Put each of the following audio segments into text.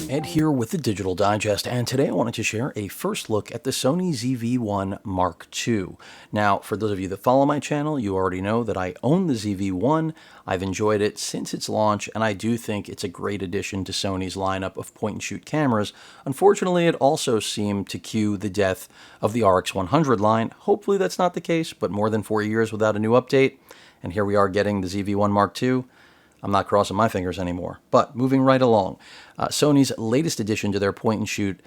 Ed here with the Digital Digest, and today I wanted to share a first look at the Sony ZV-1 Mark II. Now, for those of you that follow my channel, you already know that I own the ZV-1. I've enjoyed it since its launch, and I do think it's a great addition to Sony's lineup of point-and-shoot cameras. Unfortunately, it also seemed to cue the death of the RX100 line. Hopefully that's not the case, but more than 4 years without a new update, and here we are getting the ZV-1 Mark II. I'm not crossing my fingers anymore. But moving right along, Sony's latest addition to their point-and-shoot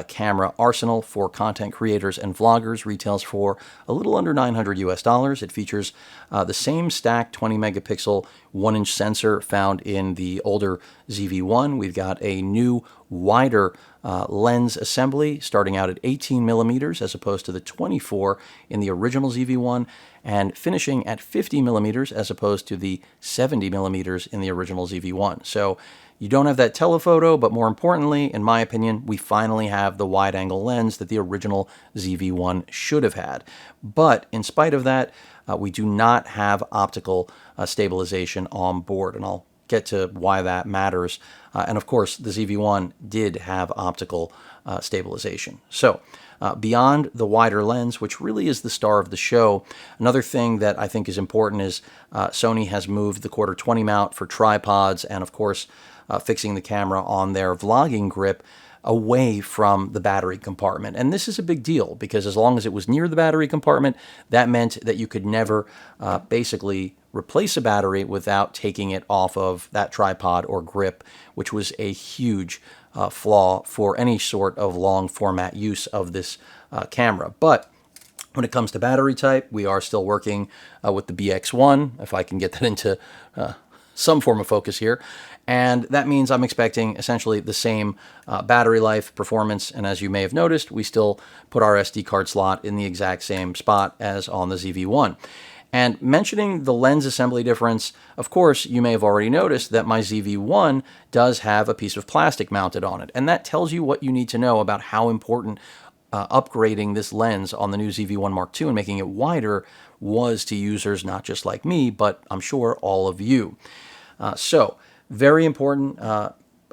camera arsenal for content creators and vloggers retails for a little under $900 US. It features the same stacked 20-megapixel 1-inch sensor found in the older ZV-1. We've got a new, wider lens assembly starting out at 18 millimeters as opposed to the 24 in the original ZV-1, and finishing at 50 millimeters as opposed to the 70 millimeters in the original ZV-1. So you don't have that telephoto, but more importantly, in my opinion, we finally have the wide-angle lens that the original ZV-1 should have had. But in spite of that, we do not have optical stabilization on board, and I'll get to why that matters. And of course, the ZV-1 did have optical stabilization. So beyond the wider lens, which really is the star of the show, another thing that I think is important is Sony has moved the quarter 20 mount for tripods, and of course fixing the camera on their vlogging grip away from the battery compartment. And this is a big deal because as long as it was near the battery compartment, that meant that you could never basically replace a battery without taking it off of that tripod or grip, which was a huge flaw for any sort of long format use of this camera. But when it comes to battery type, we are still working with the BX1, if I can get that into some form of focus here. And that means I'm expecting essentially the same battery life, performance, and as you may have noticed, we still put our SD card slot in the exact same spot as on the ZV-1. And mentioning the lens assembly difference, of course, you may have already noticed that my ZV-1 does have a piece of plastic mounted on it. And that tells you what you need to know about how important upgrading this lens on the new ZV-1 Mark II and making it wider was to users not just like me, but I'm sure all of you. So, very important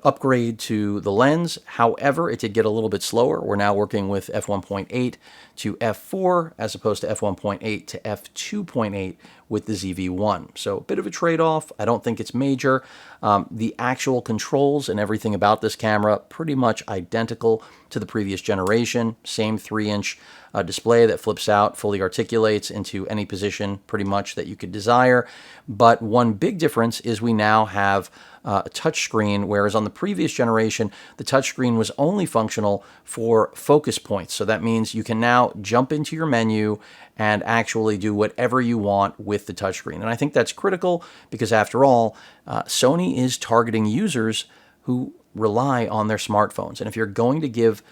upgrade to the lens. However, it did get a little bit slower. We're now working with f1.8 to f4 as opposed to f1.8 to f2.8 with the ZV-1. So a bit of a trade-off. I don't think it's major. The actual controls and everything about this camera pretty much identical to the previous generation. Same 3-inch display that flips out, fully articulates into any position pretty much that you could desire. But one big difference is we now have a touchscreen, whereas on the previous generation, the touchscreen was only functional for focus points. So that means you can now jump into your menu and actually do whatever you want with the touchscreen. And I think that's critical because after all, Sony is targeting users who rely on their smartphones. And if you're going to give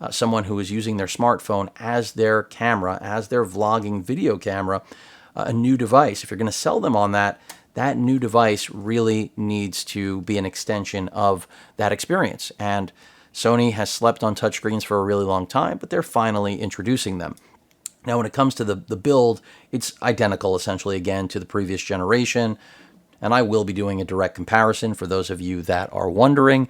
someone who is using their smartphone as their camera, as their vlogging video camera, a new device, if you're going to sell them on that, that new device really needs to be an extension of that experience. And Sony has slept on touchscreens for a really long time, but they're finally introducing them. Now, when it comes to the build, it's identical essentially again to the previous generation. And I will be doing a direct comparison for those of you that are wondering.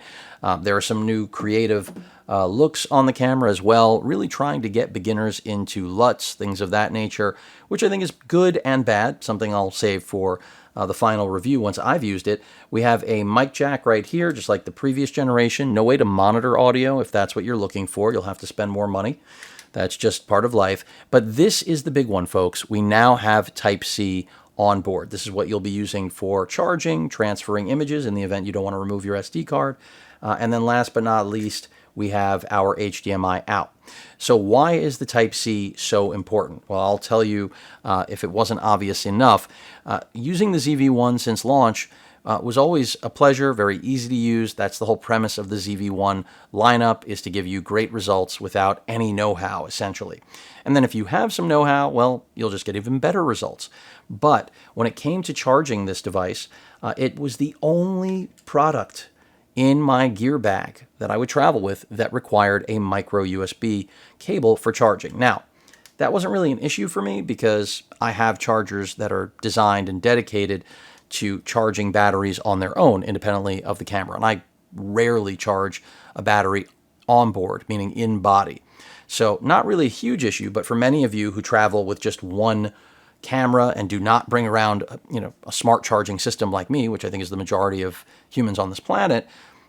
There are some new creative looks on the camera as well, really trying to get beginners into LUTs, things of that nature, which I think is good and bad, something I'll save for the final review once I've used it. We have a mic jack right here, just like the previous generation. No way to monitor audio if that's what you're looking for. You'll have to spend more money. That's just part of life. But this is the big one, folks. We now have Type-C on board. This is what you'll be using for charging, transferring images in the event you don't want to remove your SD card. And then last but not least, we have our HDMI out. So why is the Type-C so important? Well, I'll tell you if it wasn't obvious enough. Using the ZV-1 since launch was always a pleasure, very easy to use. That's the whole premise of the ZV-1 lineup, is to give you great results without any know-how, essentially. And then if you have some know-how, well, you'll just get even better results. But when it came to charging this device, it was the only product in my gear bag that I would travel with that required a micro USB cable for charging. Now, that wasn't really an issue for me because I have chargers that are designed and dedicated to charging batteries on their own independently of the camera. And I rarely charge a battery on board, meaning in body. So not really a huge issue, but for many of you who travel with just one camera and do not bring around a smart charging system like me, which I think is the majority of humans on this planet,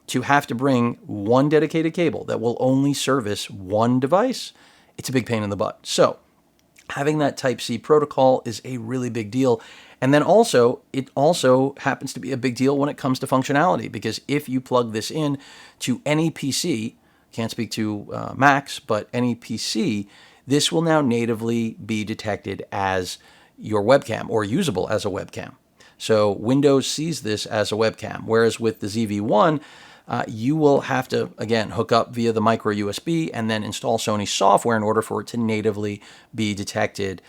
to have to bring one dedicated cable that will only service one device, it's a big pain in the butt. So having that Type-C protocol is a really big deal. And then also, it also happens to be a big deal when it comes to functionality, because if you plug this in to any PC, can't speak to Macs, but any PC, this will now natively be detected as your webcam or usable as a webcam. So Windows sees this as a webcam, whereas with the ZV-1, you will have to, again, hook up via the micro USB and then install Sony software in order for it to natively be detected,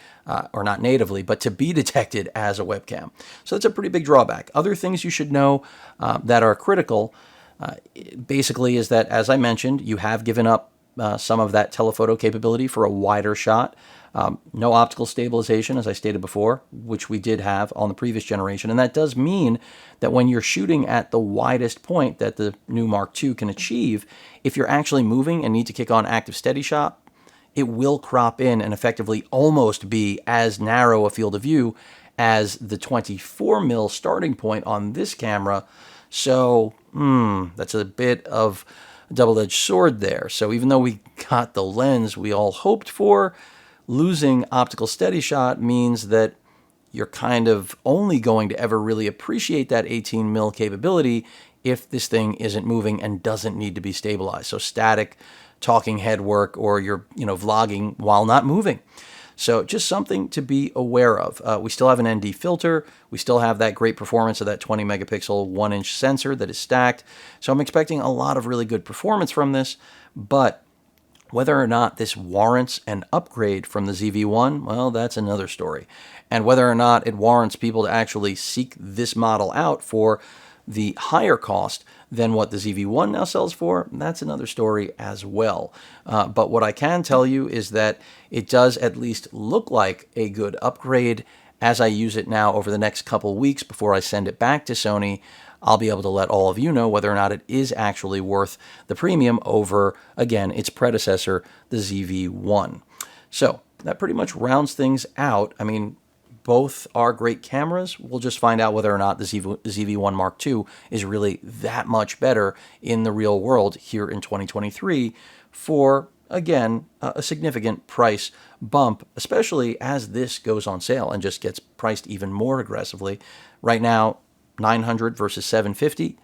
or not natively, but to be detected as a webcam. So that's a pretty big drawback. Other things you should know that are critical, basically, is that, as I mentioned, you have given up some of that telephoto capability for a wider shot. No optical stabilization, as I stated before, which we did have on the previous generation. And that does mean that when you're shooting at the widest point that the new Mark II can achieve, if you're actually moving and need to kick on active steady shot, it will crop in and effectively almost be as narrow a field of view as the 24mm starting point on this camera. So, that's a bit of a double-edged sword there. So even though we got the lens we all hoped for, losing optical steady shot means that you're kind of only going to ever really appreciate that 18mm capability if this thing isn't moving and doesn't need to be stabilized. So static talking head work, or you're vlogging while not moving. So just something to be aware of. We still have an ND filter. We still have that great performance of that 20 megapixel 1-inch sensor that is stacked. So I'm expecting a lot of really good performance from this, but whether or not this warrants an upgrade from the ZV-1, well, that's another story. And whether or not it warrants people to actually seek this model out for the higher cost than what the ZV-1 now sells for, that's another story as well. But what I can tell you is that it does at least look like a good upgrade. As I use it now over the next couple weeks before I send it back to Sony, I'll be able to let all of you know whether or not it is actually worth the premium over, again, its predecessor, the ZV-1. So that pretty much rounds things out. I mean, both are great cameras. We'll just find out whether or not the ZV-1 Mark II is really that much better in the real world here in 2023 for, again, a significant price bump, especially as this goes on sale and just gets priced even more aggressively. Right now, $900 versus $750.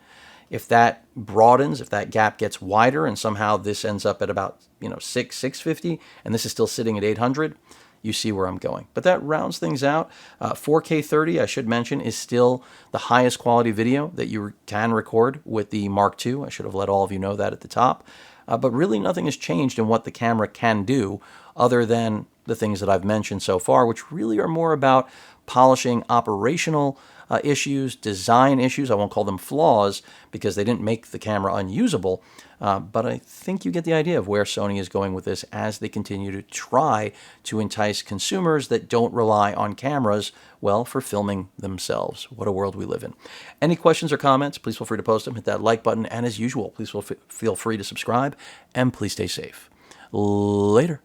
If that broadens, if that gap gets wider and somehow this ends up at about $650 and this is still sitting at $800, you see where I'm going. But that rounds things out. 4K 30, I should mention, is still the highest quality video that you can record with the Mark II. I should have let all of you know that at the top. But really nothing has changed in what the camera can do other than the things that I've mentioned so far, which really are more about polishing operational issues, design issues. I won't call them flaws because they didn't make the camera unusable, but I think you get the idea of where Sony is going with this as they continue to try to entice consumers that don't rely on cameras, well, for filming themselves. What a world we live in. Any questions or comments, please feel free to post them. Hit that like button, and as usual, please feel free to subscribe, and please stay safe. Later.